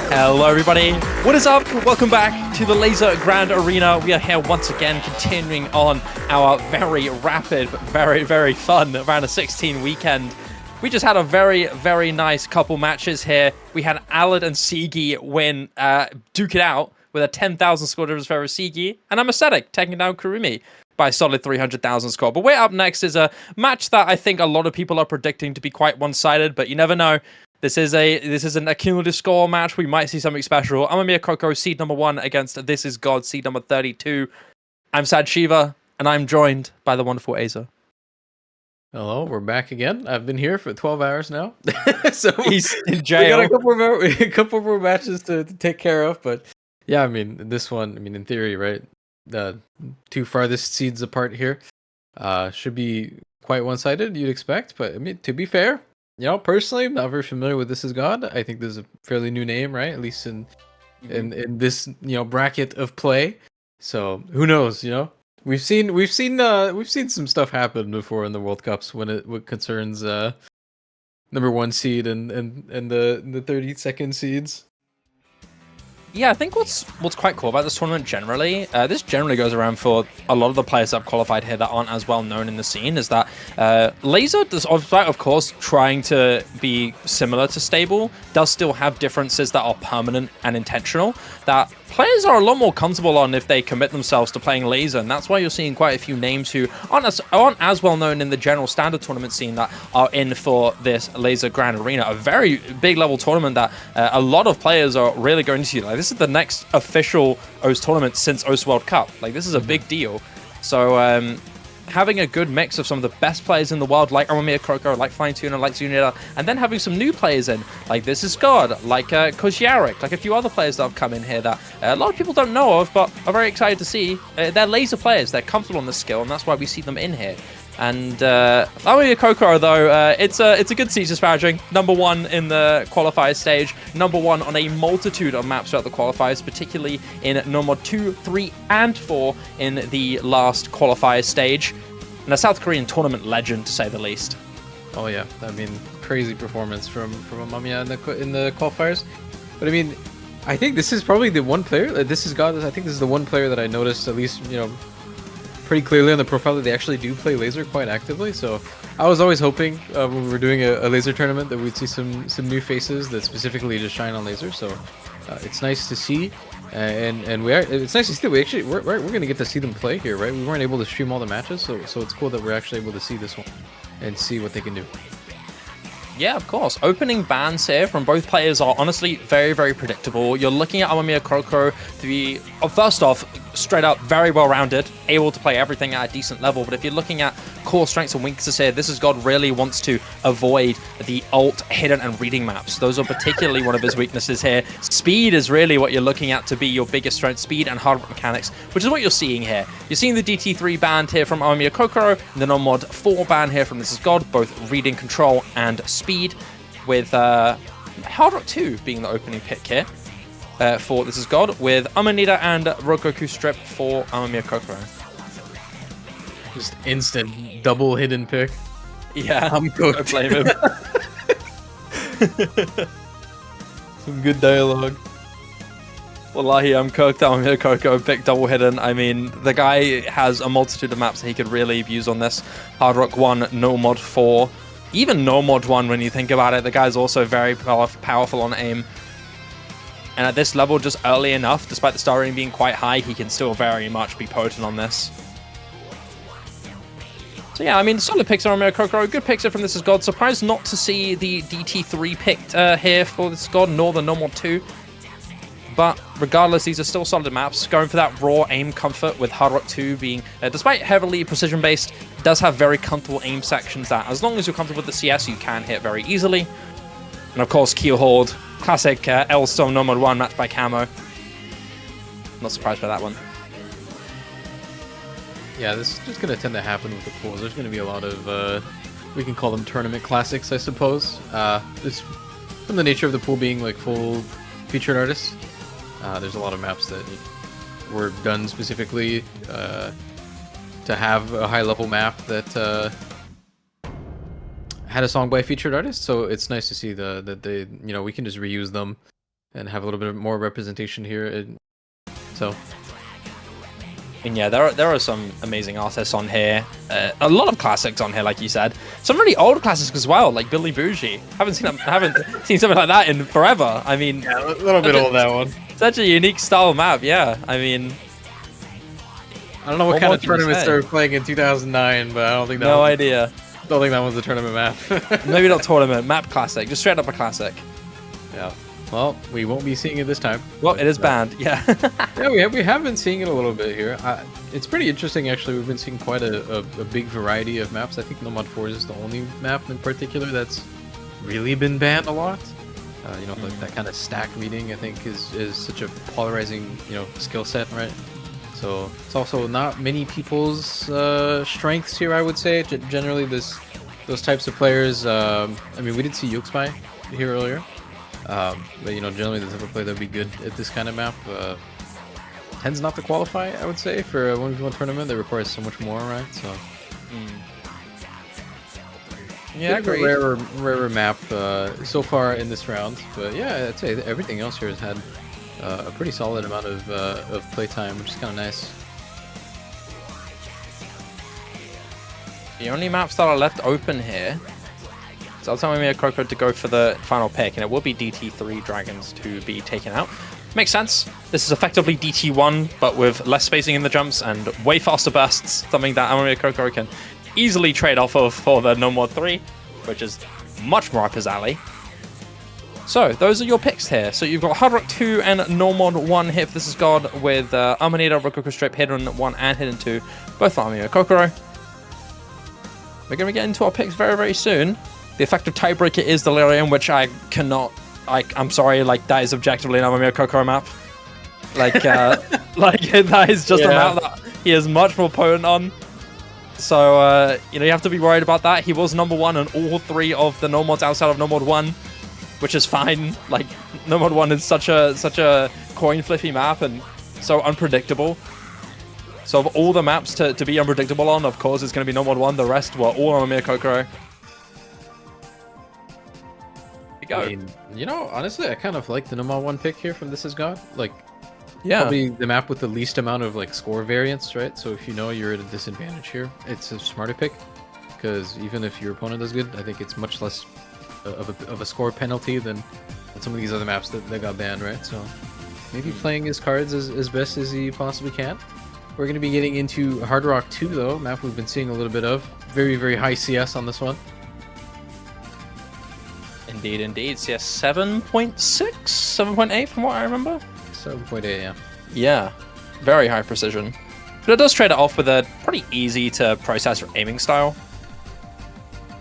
Hello everybody, what is up? Welcome back to the Lazer Grand Arena. We are here once again continuing on our very rapid, but very fun round of 16 weekend. We just had a very nice couple matches here. We had Alad and Sigi win, duke it out with a 10,000 score difference for Sigi, and I'm Aesthetic taking down Kurumi by a solid 300,000 score. But way up next is a match that I think a lot of people are predicting to be quite one-sided, but you never know. This is an accumulative score match. We might see something special. Amamya Kokoro, seed number 1 against ThisIsGod, seed number 32. I'm Sad Shiva, and I'm joined by the wonderful Aza. Hello, we're back again. I've been here for 12 hours now. So he's in jail. We got a couple more matches to take care of, but yeah, I mean, this one, in theory, right? The two farthest seeds apart here should be quite one-sided, you'd expect, but I mean, to be fair, personally, I'm not very familiar with ThisIsGod. I think this is a fairly new name, right? At least in this bracket of play. So who knows? We've seen some stuff happen before in the World Cups when it concerns number 1 seed and the 32nd seeds. Yeah, I think what's quite cool about this tournament generally, this generally goes around for a lot of the players that have qualified here that aren't as well known in the scene, is that Lazer does, of course, trying to be similar to Stable, does still have differences that are permanent and intentional, that players are a lot more comfortable on if they commit themselves to playing Lazer, and that's why you're seeing quite a few names who aren't as well known in the general standard tournament scene that are in for this Lazer Grand Arena, a very big level tournament that a lot of players are really going to see. Like, this is the next official OS tournament since OS World Cup. Like, this is a big deal. So having a good mix of some of the best players in the world, like Amamya Kokoro, like Flying Tuna, like Zunida, and then having some new players in, like ThisIsGod, like Koziarek, like a few other players that have come in here that a lot of people don't know of, but are very excited to see. They're Lazer players, they're comfortable on this skill, and that's why we see them in here. And Amamya Kokoro, though, it's a good seed disparaging. Number 1 in the qualifier stage, number 1 on a multitude of maps throughout the qualifiers, particularly in No Mod 2, 3, and 4 in the last qualifier stage. And a South Korean tournament legend, to say the least. Oh yeah, crazy performance from Amamya in the qualifiers. But I think this is probably the one player. ThisIsGod. I think this is the one player that I noticed, at least pretty clearly on the profile, that they actually do play Lazer quite actively. So I was always hoping when we were doing a Lazer tournament that we'd see some new faces that specifically just shine on Lazer. So it's nice to see, and it's nice to see that we're going to get to see them play here, right? We weren't able to stream all the matches, so it's cool that we're actually able to see this one and see what they can do. Yeah, of course. Opening bans here from both players are honestly very predictable. You're looking at Amamya Kokoro to be, first off, straight up very well-rounded, able to play everything at a decent level. But if you're looking at core strengths and weaknesses here, ThisIsGod really wants to avoid the ult, hidden, and reading maps. Those are particularly one of his weaknesses here. Speed is really what you're looking at to be your biggest strength, speed and hard mechanics, which is what you're seeing here. You're seeing the DT3 band here from Amamya Kokoro, and then on mod 4 band here from ThisIsGod, both reading control and speed, with Hard Rock 2 being the opening pick here. For ThisIsGod, with Amanita and Rokoku Strip for Amamya Kokoro. Just instant double hidden pick. Yeah, I'm cooked. I blame him. Some good dialogue. Wallahi, I'm cooked. Amamya Kokoro pick double hidden. I mean, the guy has a multitude of maps that he could really use on this. Hard Rock 1, No Mod 4, even No Mod 1 when you think about it. The guy's also very powerful on aim. And at this level, just early enough, despite the star rating being quite high, he can still very much be potent on this. So yeah, I mean, solid picks on Amamya Kokoro, good picks from ThisIsGod. Surprised not to see the DT3 picked here for ThisIsGod, nor the No Mod 2. But regardless, these are still solid maps. Going for that raw aim comfort with Hard Rock 2 being, despite heavily precision-based, does have very comfortable aim sections that, as long as you're comfortable with the CS, you can hit very easily. And of course, Keel Horde, classic L-Storm No Mod 1 matched by Camo. Not surprised by that one. Yeah, this is just going to tend to happen with the pools. There's going to be a lot of, we can call them tournament classics, I suppose. Just from the nature of the pool being like full featured artists, there's a lot of maps that were done specifically to have a high-level map that had a song by a featured artist. So it's nice to see that they we can just reuse them and have a little bit more representation here. So. And yeah, there are some amazing artists on here. A lot of classics on here, like you said. Some really old classics as well, like Billy Bougie. Haven't seen something like that in forever. I mean, yeah, a little bit old, that one. Such a unique style map. Yeah, I mean, I don't know what kind of tournaments they were playing in 2009, but I don't think that. No idea. Don't think that was a tournament map. Maybe not tournament, map classic, just straight up a classic. Yeah. Well, we won't be seeing it this time. Well, it is banned, yeah. Yeah, we have been seeing it a little bit here. It's pretty interesting, actually. We've been seeing quite a big variety of maps. I think Nomad 4 is the only map in particular that's really been banned a lot. You know, like that kind of stack meeting, I think, is such a polarizing, you know, skill set, right? So it's also not many people's strengths here, I would say. Generally, those types of players. I mean, we did see Yuxpai here earlier. But you know, generally the type of player that would be good at this kind of map tends not to qualify, I would say, for a 1v1 tournament that requires so much more, right? So yeah, great. Rarer map so far in this round, but yeah, I'd say everything else here has had a pretty solid amount of playtime, which is kind of nice. The only maps that are left open here. So I'll tell Amamya Kokoro to go for the final pick, and it will be DT3 Dragons to be taken out. Makes sense. This is effectively DT1, but with less spacing in the jumps and way faster bursts, something that Amamya Kokoro can easily trade off of for the No More 3, which is much more up his alley. So those are your picks here. So you've got Hard Rock 2 and No Mod 1 here for ThisIsGod with Amanita, Rococo Strip, Hidden 1 and Hidden 2, both for Amamya Kokoro. We're going to get into our picks very, very soon. The effective tiebreaker is Delirium, which I cannot... I'm sorry, like, that is objectively an Amamya Kokoro map. Like, that is just a map that he is much more potent on. So, you know, you have to be worried about that. He was number 1 on all 3 of the No Mods outside of No Mod 1, which is fine. Like, No Mod 1 is such a coin flippy map and so unpredictable. So of all the maps to be unpredictable on, of course, it's going to be No Mod 1. The rest were all Amamya Kokoro. Go. I mean, you know, honestly, I kind of like the No Mod 1 pick here from ThisIsGod. Like, yeah, probably the map with the least amount of like score variance, right? So if you know you're at a disadvantage here, it's a smarter pick, because even if your opponent does good, I think it's much less of a score penalty than some of these other maps that got banned, right? So maybe playing his cards as best as he possibly can. We're going to be getting into Hard Rock 2, though, map we've been seeing a little bit of. Very, very high CS on this one. Indeed, indeed. CS 7.6, 7.8 from what I remember. 7.8, yeah. Yeah, very high precision. But it does trade it off with a pretty easy to process aiming style.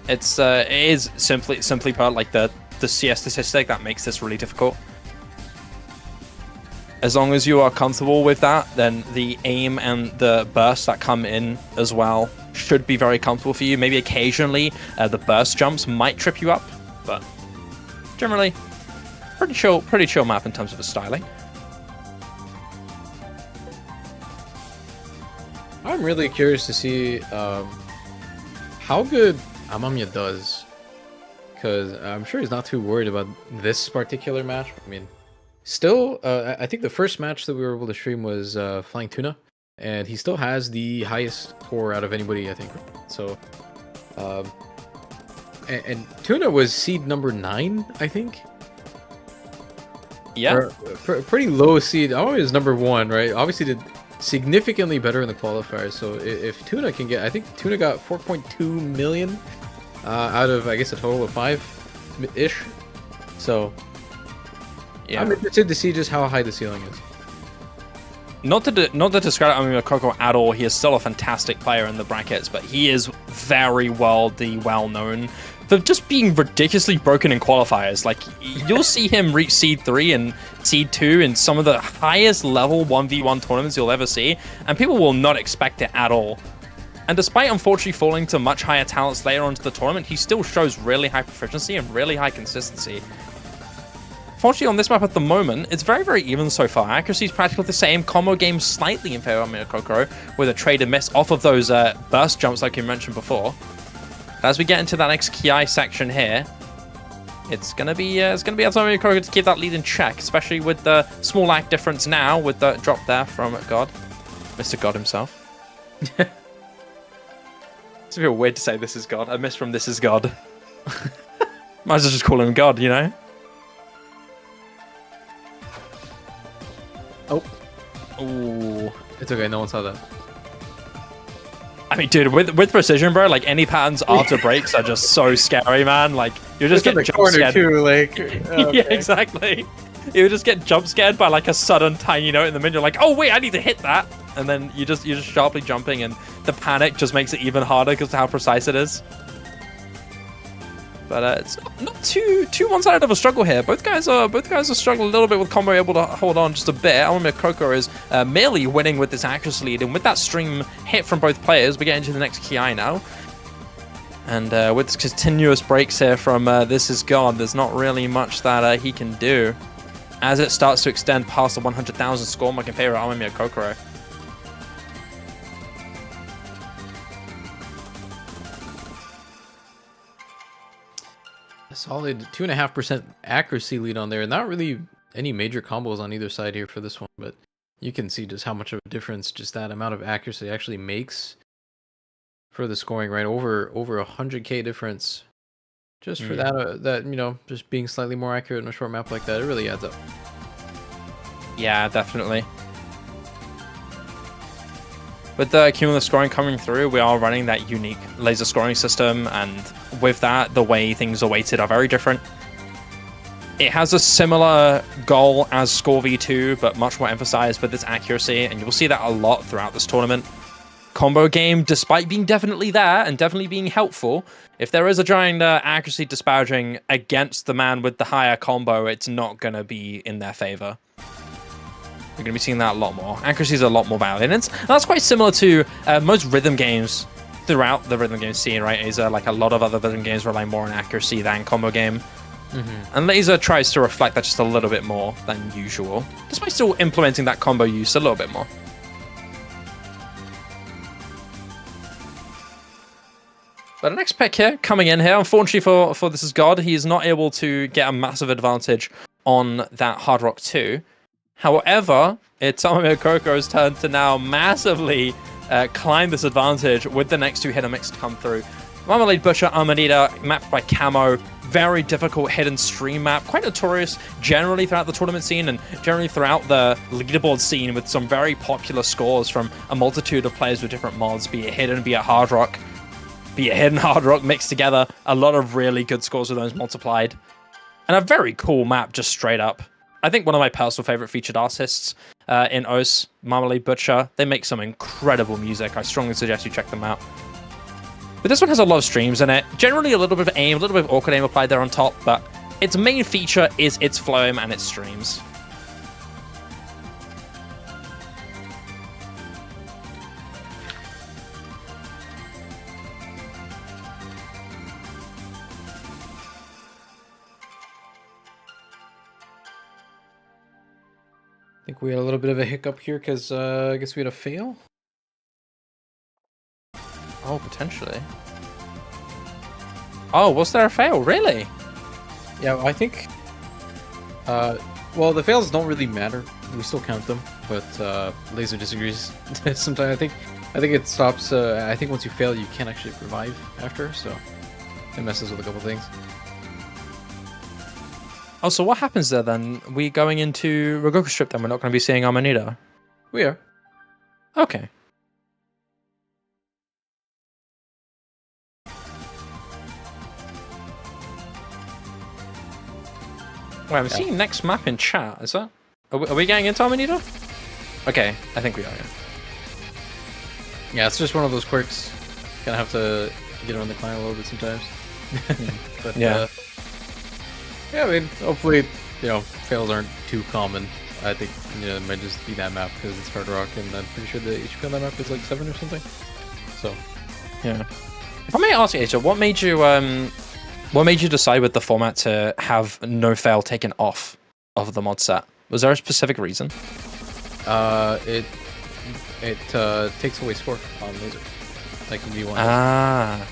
It is simply put, like the CS statistic that makes this really difficult. As long as you are comfortable with that, then the aim and the bursts that come in as well should be very comfortable for you. Maybe occasionally the burst jumps might trip you up, but generally pretty chill map in terms of the styling. I'm really curious to see how good Amamya does, because I'm sure he's not too worried about this particular match. I mean, still, I think the first match that we were able to stream was Flying Tuna, and he still has the highest core out of anybody, I think. So, and Tuna was seed number 9, I think. Yeah, pretty low seed. Amamya is number 1, right? Obviously, did significantly better in the qualifiers. So if Tuna can get, I think Tuna got 4.2 million out of, I guess, a total of 5-ish. So yeah, I'm interested to see just how high the ceiling is. Not to discredit Amamya Kokoro at all, he is still a fantastic player in the brackets, but he is very well known for just being ridiculously broken in qualifiers. Like, you'll see him reach Seed 3 and Seed 2 in some of the highest level 1v1 tournaments you'll ever see, and people will not expect it at all. And despite unfortunately falling to much higher talents later on into the tournament, he still shows really high proficiency and really high consistency. Fortunately, on this map at the moment, it's very, very even so far. Accuracy is practically the same. Combo game slightly in favor of Amamya Kokoro with a trade and miss off of those burst jumps like you mentioned before. As we get into that next Ki section here, it's gonna be Amamya Kokoro to keep that lead in check, especially with the small lag difference now with the drop there from God, Mr. God himself. It's a bit weird to say this is God. I miss from This Is God. Might as well just call him God, you know? Oh. Ooh. It's okay, no one saw that. I mean, dude, with precision, bro, like any patterns after breaks are just so scary, man. Like you're just getting jump scared too, like okay. Yeah, exactly. You just get jump scared by like a sudden tiny note in the middle. You're like, oh wait, I need to hit that, and then you're just sharply jumping, and the panic just makes it even harder because of how precise it is. But it's not too one-sided of a struggle here. Both guys are struggling a little bit with combo, able to hold on just a bit. Amamya Kokoro is merely winning with this accuracy lead, and with that stream hit from both players, we get into the next Ki now. And with continuous breaks here from ThisIsGod, there's not really much that he can do as it starts to extend past the 100,000 score mark in favor of Amamya Kokoro. Solid 2.5% accuracy lead on there. Not really any major combos on either side here for this one, but you can see just how much of a difference just that amount of accuracy actually makes for the scoring, right? Over 100k difference just for that you know, just being slightly more accurate in a short map like that. It really adds up. Yeah, definitely. With the cumulative scoring coming through, we are running that unique Lazer scoring system, and with that, the way things are weighted are very different. It has a similar goal as Score V2, but much more emphasized with its accuracy, and you will see that a lot throughout this tournament. Combo game, despite being definitely there and definitely being helpful, if there is a giant accuracy disparaging against the man with the higher combo, it's not going to be in their favor. We're going to be seeing that a lot more. Accuracy is a lot more valued. And that's quite similar to most rhythm games throughout the rhythm game scene, right? Lazer, like a lot of other rhythm games, rely more on accuracy than combo game. And Lazer tries to reflect that just a little bit more than usual, despite still implementing that combo use a little bit more. But the next pick here, coming in here, unfortunately for ThisIsGod, he is not able to get a massive advantage on that Hard Rock 2. However, it's Amamya Kokoro's turn to now massively climb this advantage with the next two hidden mix to come through. Marmalade Butcher, Amanita, mapped by Camo. Very difficult hidden stream map. Quite notorious generally throughout the tournament scene and generally throughout the leaderboard scene, with some very popular scores from a multitude of players with different mods, be it hidden, be it hard rock, be it hidden hard rock mixed together. A lot of really good scores with those multiplied. And a very cool map just straight up. I think one of my personal favorite featured artists in OS, Marmalade Butcher. They make some incredible music. I strongly suggest you check them out. But this one has a lot of streams in it. Generally a little bit of aim, a little bit of awkward aim applied there on top, but its main feature is its flow aim and its streams. I think we had a little bit of a hiccup here because I guess we had a fail. Oh, potentially. Oh, was there a fail? Really? Yeah, I think. Well, the fails don't really matter. We still count them, but Lazer disagrees. Sometimes I think it stops. I think once you fail, you can't actually revive after, so it messes with a couple things. Oh, so what happens there then? We going into Ragoku Strip then? We're not going to be seeing Amanita? We are. Okay. Wait, I'm seeing next map in chat. Is that? Are we getting into Amanita? Okay, I think we are, yeah. Yeah, it's just one of those quirks. Gonna have to get on the client a little bit sometimes. But yeah. Yeah, I mean, hopefully, you know, fails aren't too common. I think, you know, it might just be that map because it's hard rock, and I'm pretty sure the HP on that map is like 7 or something. So, yeah. If I may ask you, Asia, what made you decide with the format to have no fail taken off of the mod set? Was there a specific reason? It takes away score on Lazer, like V1. Ah,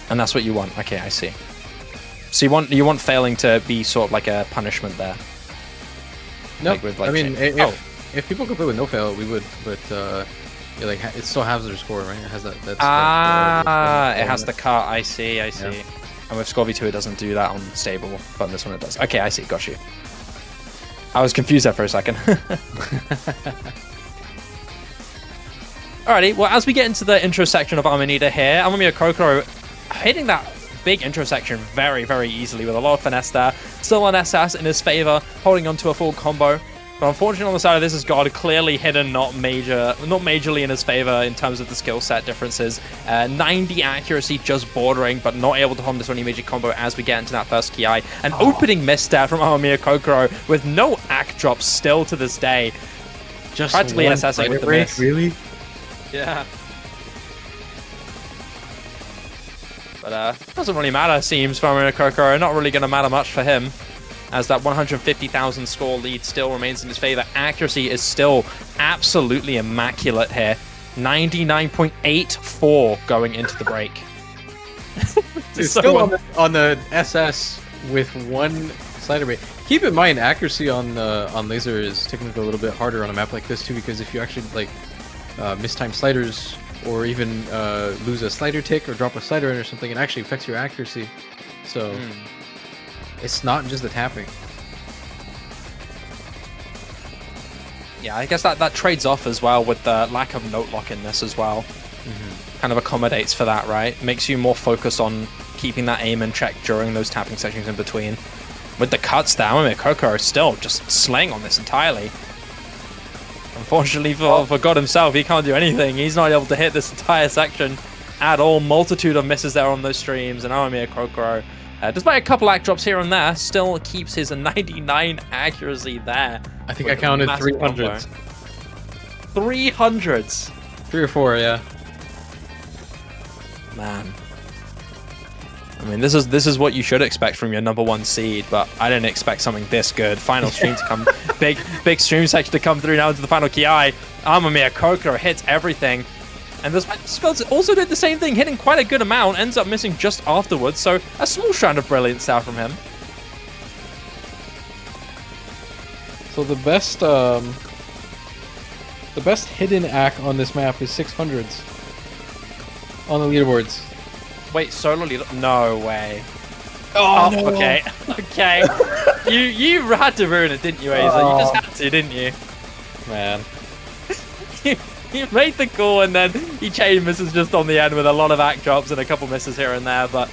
and that's what you want. Okay, I see. So you want failing to be sort of like a punishment there. No, Like with, like, I mean, oh. if people could play with no fail, we would. But yeah, like it still has their score, right? It has that. That's It has the cut. I see. Yeah. And with Score V2, it doesn't do that on stable, but on this one it does. Okay, I see. Got you. I was confused there for a second. Alrighty, well, as we get into the intro section of Amanita here, Amamya Kokoro hitting that big intro section very, very easily with a lot of finesse there. Still an SS in his favor, holding on to a full combo. But unfortunately on the side of ThisIsGod, clearly hidden not majorly in his favor in terms of the skill set differences. 90 accuracy just bordering, but not able to home this any major combo as we get into that first ki. An opening misstep from Amamya Kokoro with no act drops still to this day. Just practically SSing with the miss. Really? Yeah. But doesn't really matter, seems, for Amamya Kokoro. Not really going to matter much for him, as that 150,000 score lead still remains in his favor. Accuracy is still absolutely immaculate here. 99.84 going into the break. It's still on the SS with one slider rate. Keep in mind, accuracy on Lazer is technically a little bit harder on a map like this too, because if you actually like mistime sliders or even lose a slider tick or drop a slider in or something, it actually affects your accuracy. So it's not just the tapping. Yeah, I guess that trades off as well with the lack of note lock in this as well. Kind of accommodates for that, right? Makes you more focused on keeping that aim in check during those tapping sections in between. With the cuts down, I mean, Kokoro is still just slaying on this entirely. Unfortunately for God himself, he can't do anything. He's not able to hit this entire section at all. Multitude of misses there on those streams, and Amamya Kokoro, despite a couple act drops here and there, still keeps his 99 accuracy there. I think I counted 300s. 300s? 3 or 4, yeah. Man. I mean, this is what you should expect from your number 1 seed, but I didn't expect something this good. Final stream to come, big stream section to come through now into the final ki. Amamya Kokoro hits everything, and this Scots also did the same thing, hitting quite a good amount, ends up missing just afterwards. So a small strand of brilliance there from him. So the best hidden act on this map is 600s on the leaderboards. Wait, solo leader? No way. Oh, no. Okay. Okay. you had to ruin it, didn't you, Lazer? You just had to, didn't you? Man. You made the call, and then he chain misses just on the end with a lot of act drops and a couple misses here and there. But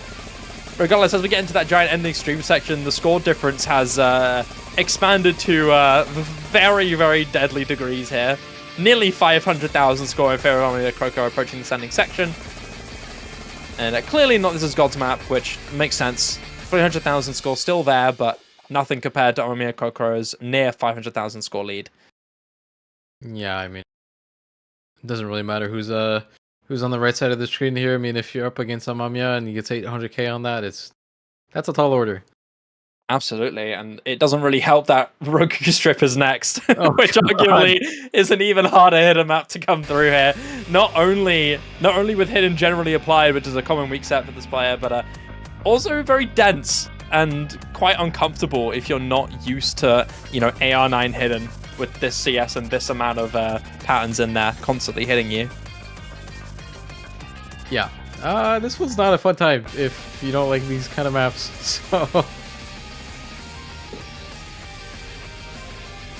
regardless, as we get into that giant ending stream section, the score difference has expanded to very, very deadly degrees here. Nearly 500,000 score in favor of Amamya Kokoro approaching the standing section. And clearly not ThisIsGod's map, which makes sense. 300,000 score still there, but nothing compared to Amamya Kokoro's near 500,000 score lead. Yeah, I mean, it doesn't really matter who's on the right side of the screen here. I mean, if you're up against Amamya and you get 800k on that, that's a tall order. Absolutely, and it doesn't really help that Roku Strip is next, Oh, which arguably is an even harder hidden map to come through here. Not only with hidden generally applied, which is a common weak set for this player, but also very dense and quite uncomfortable if you're not used to, you know, AR9 hidden with this CS and this amount of patterns in there constantly hitting you. Yeah, this one's not a fun time if you don't like these kind of maps. So.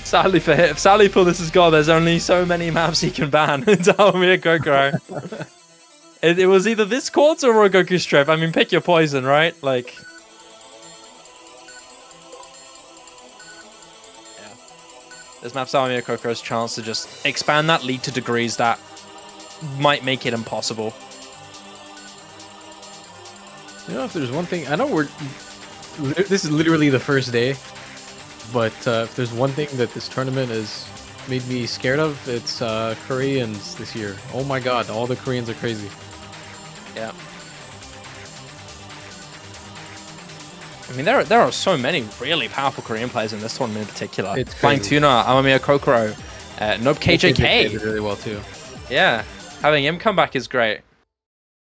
Sadly for ThisIsGod, there's only so many maps he can ban into Amamya Kokoro. it was either this quarter or a Goku Strip. I mean, pick your poison, right? Like, yeah, this map's Amamya Kokoro's chance to just expand that lead to degrees that might make it impossible. You know, if there's one thing, I know this is literally the first day. But if there's one thing that this tournament has made me scared of, it's Koreans this year. Oh my god, all the Koreans are crazy. Yeah. I mean, there are so many really powerful Korean players in this tournament in particular. It's Flying Tuna, Amamya Kokoro, Nope KJK. Did really well too. Yeah, having him come back is great.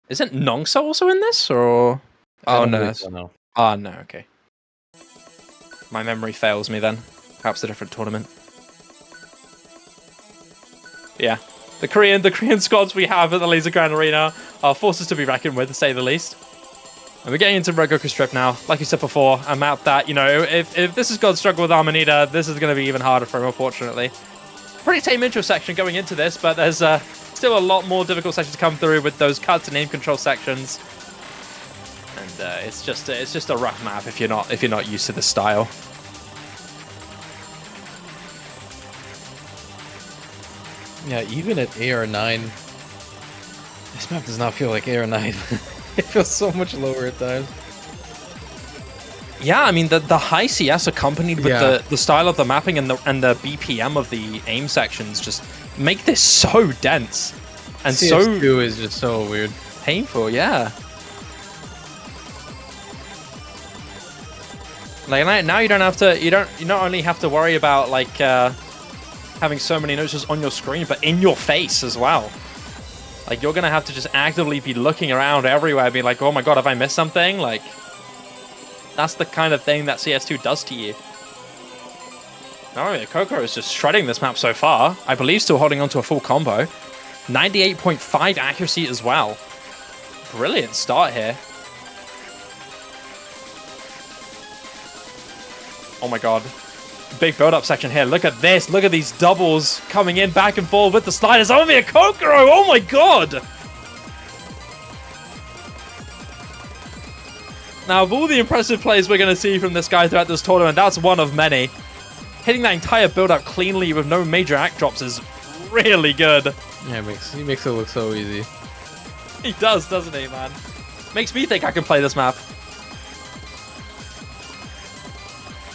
Isn't Nongso also in this, or? Oh no. No. Ah, no, okay. My memory fails me then. Perhaps a different tournament. Yeah. The Korean squads we have at the Lazer Grand Arena are forces to be reckoned with, to say the least. And we're getting into Red Goku Strip now. Like you said before, a map that, you know, if ThisIsGod struggle with Amanita, this is going to be even harder for him, unfortunately. Pretty tame intro section going into this, but there's still a lot more difficult sections to come through with those cuts and aim control sections. And it's just a rough map if you're not used to the style. Yeah, even at AR9, this map does not feel like AR9. It feels so much lower at times. Yeah, I mean the high CS accompanied with the style of the mapping and the BPM of the aim sections just make this so dense and CS2 so is just so weird, painful. Yeah. Like now you don't have to you not only have to worry about like having so many notes just on your screen, but in your face as well. Like you're gonna have to just actively be looking around everywhere, being like, oh my god, have I missed something? Like that's the kind of thing that CS2 does to you. Amamya Kokoro is just shredding this map so far. I believe still holding on to a full combo. 98.5 accuracy as well. Brilliant start here. Oh my god. Big build-up section here. Look at this. Look at these doubles coming in back and forth with the sliders. Amamya Kokoro! Oh my god! Now, of all the impressive plays we're going to see from this guy throughout this tournament, that's one of many. Hitting that entire build-up cleanly with no major act drops is really good. Yeah, he makes it look so easy. He does, doesn't he, man? Makes me think I can play this map.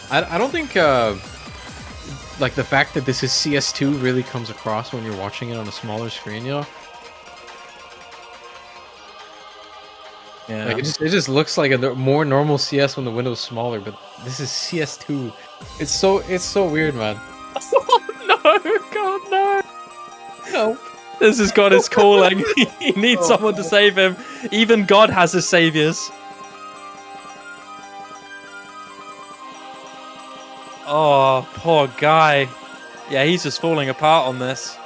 I don't think like the fact that this is CS2 really comes across when you're watching it on a smaller screen, you know? Yeah. Like it just looks like a more normal CS when the window's smaller, but this is CS2. It's so weird, man. Oh no, God no. No. ThisIsGod is calling. He needs someone to save him. Even God has his saviors. Oh, poor guy. Yeah, he's just falling apart on this.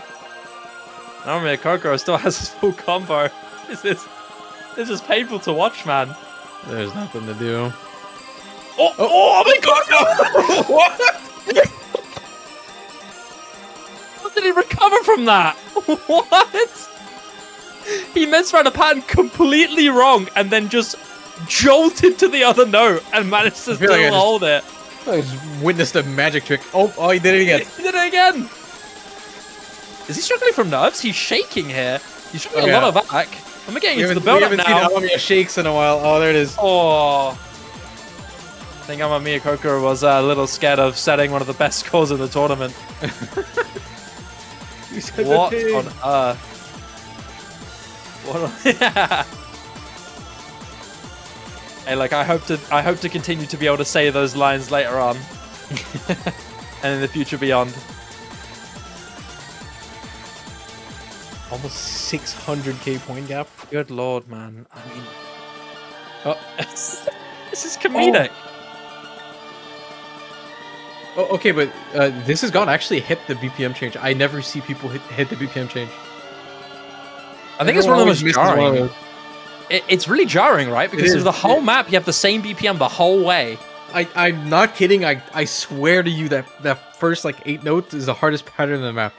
Amamya Kokoro still has his full combo. This is painful to watch, man. There's nothing to do. Oh my god! What? How did he recover from that? What? He misread a pattern completely wrong and then just jolted to the other note and managed to still hold it. I just witnessed a magic trick. Oh, he did it again. He did it again. Is he struggling from nerves? He's shaking here. He's struggling a lot of back. I'm getting into the build-up now. We haven't seen Amamya shakes in a while. Oh, there it is. Oh. I think Amamya Kokoro was a little scared of setting one of the best scores in the tournament. What on earth? What on... Hey, like I hope to continue to be able to say those lines later on. And in the future beyond. Almost 600k point gap. Good lord, man. I mean, this is comedic. Oh, okay, but ThisIsGod actually hit the BPM change. I never see people hit the BPM change. I think it's one of the most jarring. It's really jarring, right? Because of the whole map, you have the same BPM the whole way. I'm not kidding. I swear to you that first like 8 notes is the hardest pattern in the map.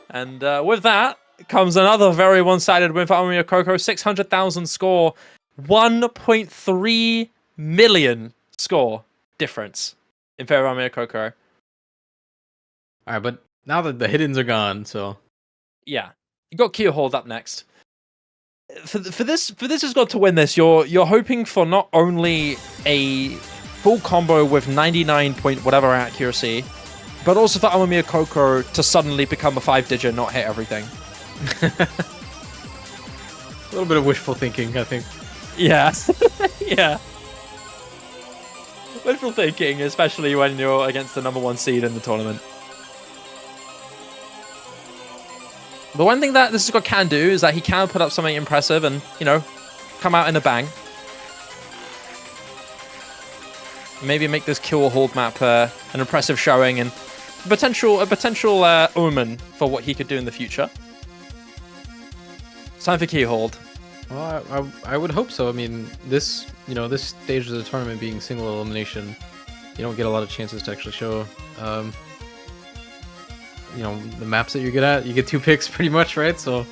And with that comes another very one-sided win for Amamya Kokoro. 600,000 score, 1.3 million score difference in favor of Amamya Kokoro. All right, but now that the hiddens are gone, so yeah, you got Kia Hold up next. For ThisIsGod to win this, you're hoping for not only a full combo with 99 point whatever accuracy, but also for Amamya Kokoro to suddenly become a 5-digit, not hit everything. A little bit of wishful thinking, I think. Yeah. Yeah. Wishful thinking, especially when you're against the #1 seed in the tournament. The one thing that ThisIsGod can do is that he can put up something impressive and, you know, come out in a bang. Maybe make this kill or hold map an impressive showing and a potential omen for what he could do in the future. It's time for key hold. Well, I would hope so. I mean, this stage of the tournament being single elimination, you don't get a lot of chances to actually show, the maps that you're good at. You get 2 picks pretty much, right? So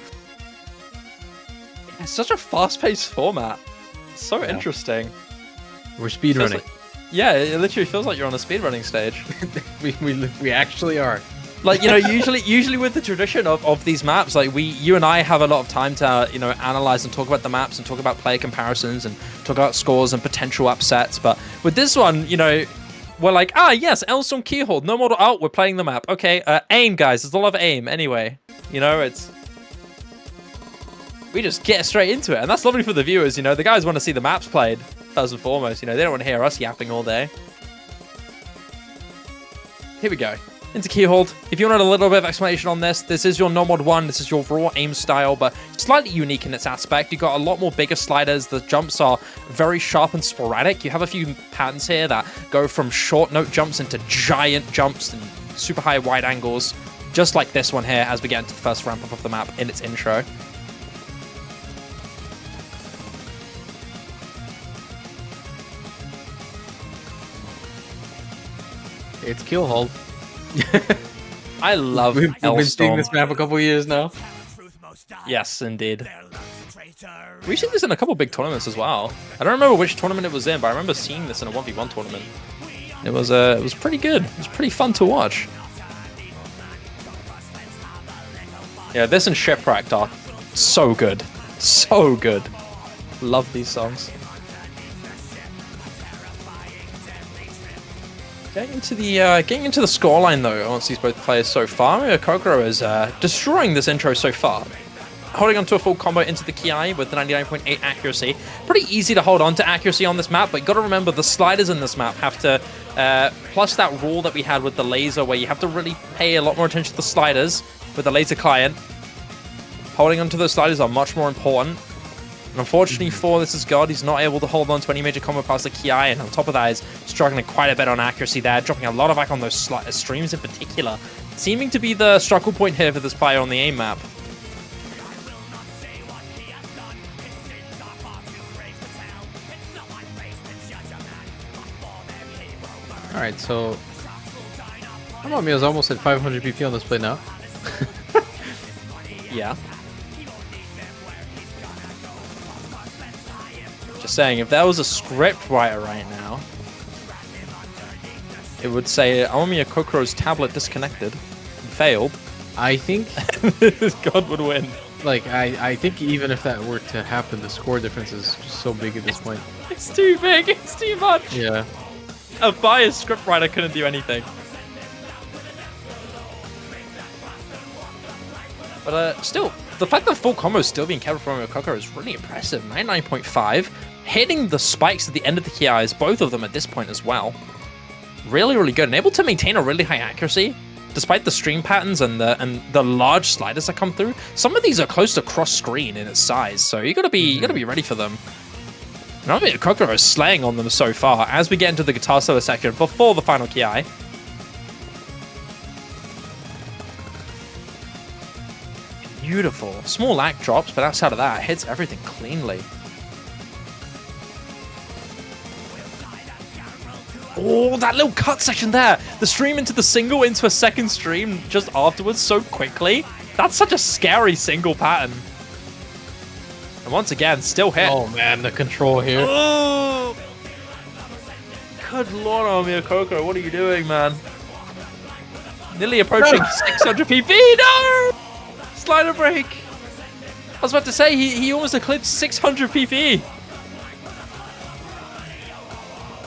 it's such a fast-paced format. It's so interesting. We're speedrunning. Yeah, it literally feels like you're on a speedrunning stage. we actually are. Like, usually with the tradition of these maps, like you and I have a lot of time to, analyze and talk about the maps and talk about player comparisons and talk about scores and potential upsets. But with this one, we're like, yes, Elstone Keyhold, no more. Oh, we're playing the map. Okay, aim, guys. There's a lot of aim. Anyway, we just get straight into it, and that's lovely for the viewers. The guys want to see the maps played first and foremost. They don't want to hear us yapping all day. Here we go. Into Keyhold. If you wanted a little bit of explanation on this, this is your non-mod 1, this is your raw aim style, but slightly unique in its aspect. You've got a lot more bigger sliders, the jumps are very sharp and sporadic. You have a few patterns here that go from short note jumps into giant jumps and super high wide angles, just like this one here as we get into the first ramp up of the map in its intro. It's Keyhold. I love We've been seeing this map a couple years now. Yes, indeed. We've seen this in a couple big tournaments as well. I don't remember which tournament it was in, but I remember seeing this in a 1v1 tournament. It was pretty good. It was pretty fun to watch. Yeah, this and Shipwrecked are so good. So good. Love these songs. Getting into the scoreline though, amongst these both players so far, Kokoro is destroying this intro so far. Holding on to a full combo into the Ki with the 99.8 accuracy. Pretty easy to hold on to accuracy on this map, but you got to remember the sliders in this map have to, plus that rule that we had with the Lazer where you have to really pay a lot more attention to the sliders with the Lazer client. Holding on to those sliders are much more important. And unfortunately for ThisIsGod, he's not able to hold on to any major combo past the Ki, and on top of that, he's struggling quite a bit on accuracy there, dropping a lot of back on those streams in particular, seeming to be the struggle point here for this player on the aim map. Alright, so Amamya is almost at 500 PP on this play now. Yeah. Just saying, if there was a script writer right now, it would say Amamya Kokoro's tablet disconnected, failed. I think God would win. Like I think even if that were to happen, the score difference is just so big at this point. It's too big. It's too much. Yeah. A biased scriptwriter couldn't do anything. But still, the fact that full combo is still being kept from Kokoro is really impressive. 99.5. Hitting the spikes at the end of the Ki's, both of them at this point as well. Really, really good. And able to maintain a really high accuracy, despite the stream patterns and the large sliders that come through. Some of these are close to cross-screen in its size, so you gotta be ready for them. And I mean, Kokoro is slaying on them so far as we get into the guitar solo section before the final Ki. Beautiful. Small lag drops, but outside of that, hits everything cleanly. Oh, that little cut section there. The stream into the single, into a second stream just afterwards so quickly. That's such a scary single pattern. And once again, still hit. Oh man, the control here. Oh! Good lord, Amamya Kokoro, what are you doing, man? Nearly approaching 600 PP. No! Slider break. I was about to say, he almost eclipsed 600 PP.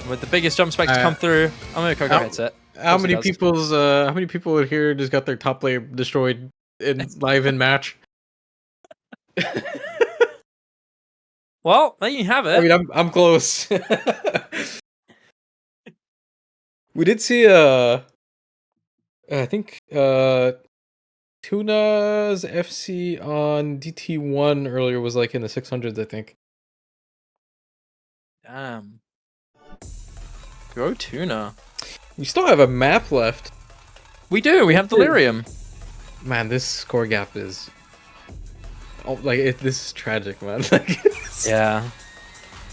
With the biggest jump spike to come through, Amamya Kokoro hits it. How many people here just got their top layer destroyed in live in match? Well, there you have it. I mean, I'm close. We did see I think Tuna's FC on DT1 earlier was like in the 600s, I think. Damn. Go Tuna. We still have a map left. We do. We have Delirium. Man, this score gap is... Oh, like, this is tragic, man. Like, Yeah.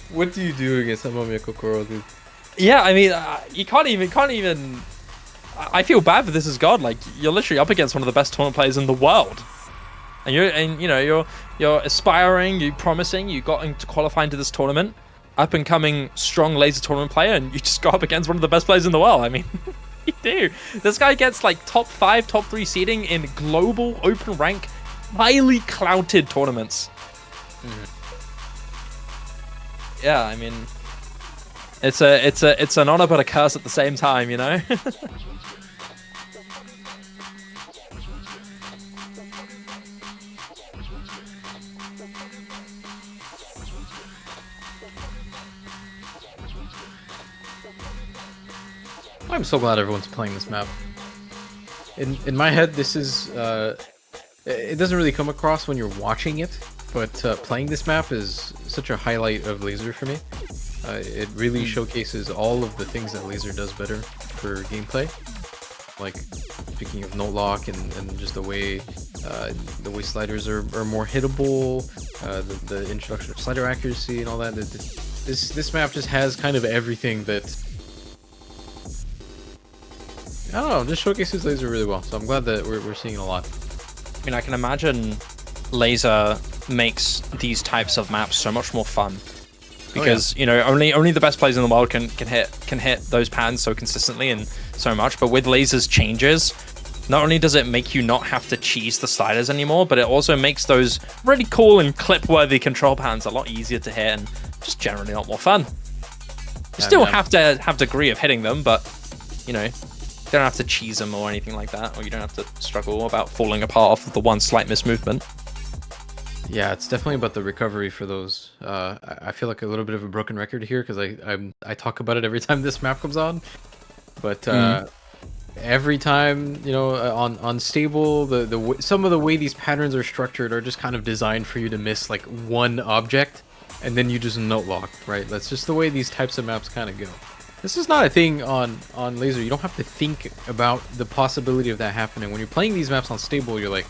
what do you do against Amamya Kokoro, dude? Yeah, I mean, you can't even. I feel bad for ThisIsGod. Like, you're literally up against one of the best tournament players in the world, and you're aspiring, you're promising, you got into qualify into this tournament, up and coming strong Lazer tournament player, and you just go up against one of the best players in the world. I mean, you do. This guy gets like top 5, top 3 seeding in global open rank, highly clouded tournaments. Yeah, I mean, it's an honor but a curse at the same time, you know. I'm so glad everyone's playing this map. In my head, this is it doesn't really come across when you're watching it, but playing this map is such a highlight of Lazer for me. It really showcases all of the things that Lazer does better for gameplay. Like, speaking of note lock and just the way sliders are more hittable, the introduction of slider accuracy and all that. This map just has kind of everything that, I don't know, just showcases Lazer really well. So I'm glad that we're seeing it a lot. I mean, I can imagine Lazer makes these types of maps so much more fun. Because you know, only the best players in the world can hit those patterns so consistently and so much. But with Lazer's changes, not only does it make you not have to cheese the sliders anymore, but it also makes those really cool and clip-worthy control patterns a lot easier to hit and just generally a lot more fun. You still have to have degree of hitting them, but you know, you don't have to cheese them or anything like that, or you don't have to struggle about falling apart off of the one slight mismovement. Yeah, it's definitely about the recovery for those. I feel like a little bit of a broken record here because I talk about it every time this map comes on. But every time, you know, on stable, some of the way these patterns are structured are just kind of designed for you to miss like one object, and then you just note lock, right? That's just the way these types of maps kind of go. This is not a thing on Lazer. You don't have to think about the possibility of that happening. When you're playing these maps on stable, you're like,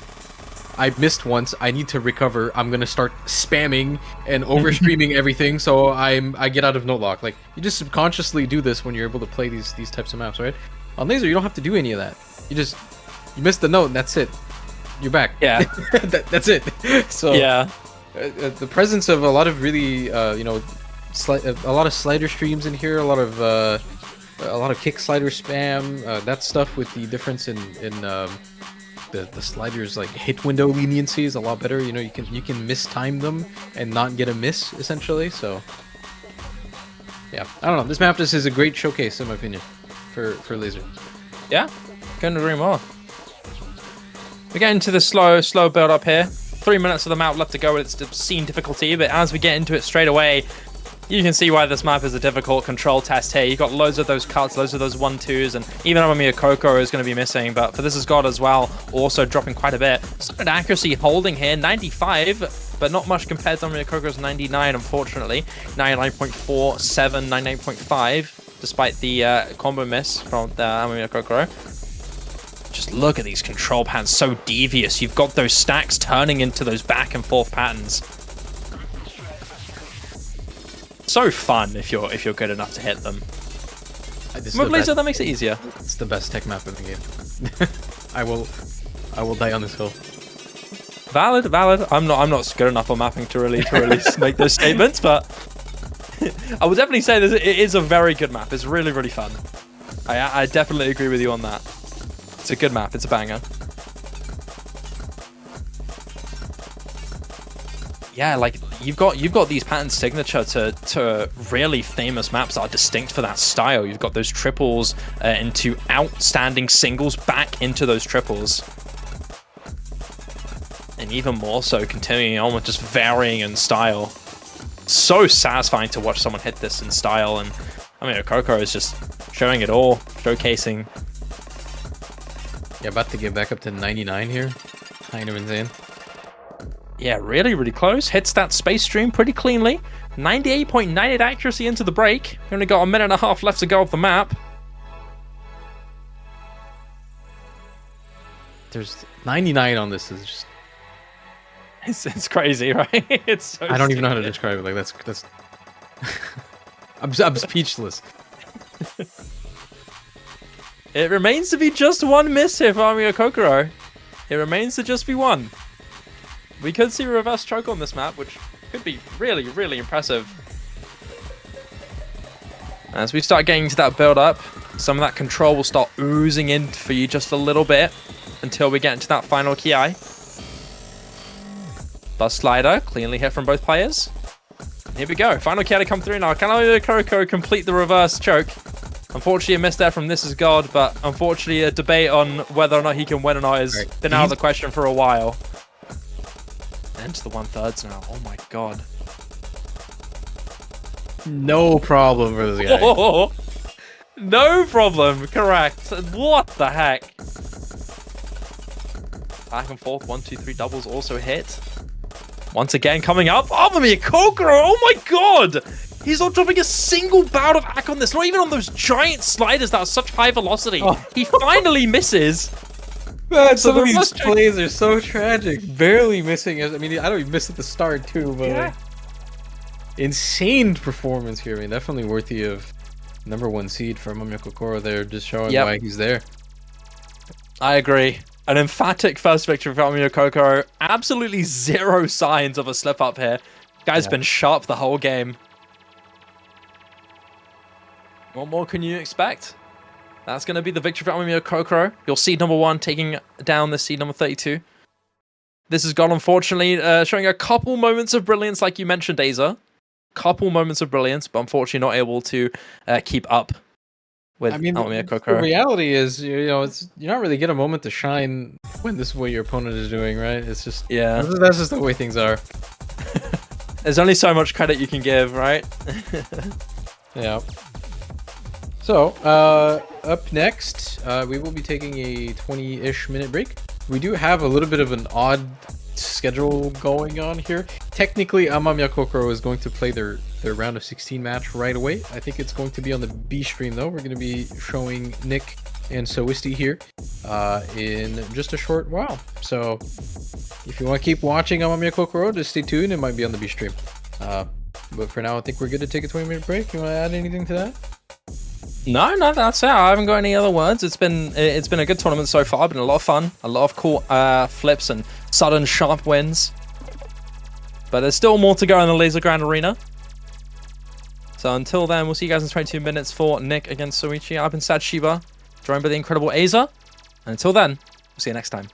I missed once, I need to recover, I'm gonna start spamming and overstreaming everything so I get out of note lock. Like, you just subconsciously do this when you're able to play these types of maps, right? On Lazer, you don't have to do any of that. You missed the note and that's it. You're back. Yeah. That's it. So yeah, the presence of a lot of really you know, a lot of slider streams in here, a lot of kick slider spam, that stuff with the difference in the sliders, like hit window leniency is a lot better. You know, you can mistime them and not get a miss essentially. So yeah, I don't know. This map just is a great showcase in my opinion for Lazer. yeah, couldn't agree more. We get into the slow build up here. 3 minutes of the map left to go with its obscene difficulty, but as we get into it straight away, you can see why this map is a difficult control test here. You've got loads of those cuts, loads of those 1-2s, and even Amamya Kokoro is going to be missing, but for ThisIsGod as well, also dropping quite a bit. Solid accuracy holding here, 95, but not much compared to Amamya Kokoro's 99, unfortunately. 99.47, 99.5, despite the combo miss from Amamya Kokoro. Just look at these control patterns, so devious. You've got those stacks turning into those back and forth patterns. So fun if you're good enough to hit them. With Lazer, that makes it easier. It's the best tech map in the game. I will die on this hill. Valid. I'm not good enough on mapping to really make those statements, but I would definitely say it is a very good map. It's really, really fun. I definitely agree with you on that. It's a good map. It's a banger. Yeah, like you've got these pattern signature to really famous maps that are distinct for that style. You've got those triples into outstanding singles back into those triples, and even more so continuing on with just varying in style. So satisfying to watch someone hit this in style, and I mean, Kokoro is just showing it all, showcasing. Yeah, about to get back up to 99 here. kind of insane. Yeah, really, really close. Hits that space stream pretty cleanly. 98.98 accuracy into the break. We only got a minute and a half left to go off the map. There's 99 on this. Is just It's crazy, right? It's so I don't even know how to stupid. describe it. Like that's I'm speechless. It remains to be just one miss here for Amamya Kokoro. It remains to just be one. We could see a reverse choke on this map, which could be really, really impressive. As we start getting to that build-up, some of that control will start oozing in for you just a little bit until we get into that final Ki. Buzz slider, cleanly hit from both players. Here we go, final Ki to come through now. Can Amamya Kokoro complete the reverse choke? Unfortunately, a miss there from ThisIsGod, but unfortunately, a debate on whether or not he can win or not has been out of the question for a while. And to the 1/3 now. Oh my god. No problem for this guy. Oh, no problem, correct. What the heck? Back and forth, 1, 2, 3 doubles also hit. Once again, coming up, Amamya Kokoro, oh my god! He's not dropping a single bout of ack on this, not even on those giant sliders that are such high velocity. Oh. He finally misses. Man, So some of the these reverse choke- plays are so tragic. Barely missing. I mean, I don't even miss at the start too, but Yeah. like, insane performance here. I mean, definitely worthy of #1 seed for Amamya Kokoro there, just showing why he's there. I agree. An emphatic first victory for Amamya Kokoro. Absolutely zero signs of a slip up here. Guy's been sharp the whole game. What more can you expect? That's going to be the victory for Amamya Kokoro. Your seed #1 taking down the seed number 32. ThisIsGod, unfortunately, showing a couple moments of brilliance, like you mentioned, Lazer. Couple moments of brilliance, but unfortunately not able to keep up with Amamya The Kokoro. reality is, you know, you're not really get a moment to shine when this is what your opponent is doing, right? It's just that's just the way things are. There's only so much credit you can give, right? Yeah. So, up next, we will be taking a 20-ish minute break. We do have a little bit of an odd schedule going on here. Technically, Amamya Kokoro is going to play their round of 16 match right away. I think it's going to be on the B stream, though. We're going to be showing Nick and Soisti here in just a short while. So, if you want to keep watching Amamya Kokoro, just stay tuned. It might be on the B stream. But for now, I think we're good to take a 20-minute break. You want to add anything to that? No, that's it. I haven't got any other words. It's been a good tournament so far. Been a lot of fun, a lot of cool flips and sudden sharp wins. But there's still more to go in the Lazer Grand Arena. So until then, we'll see you guys in 22 minutes for Nick against Soichi. I've been Sad Shiba, joined by the incredible Aza. And until then, we'll see you next time.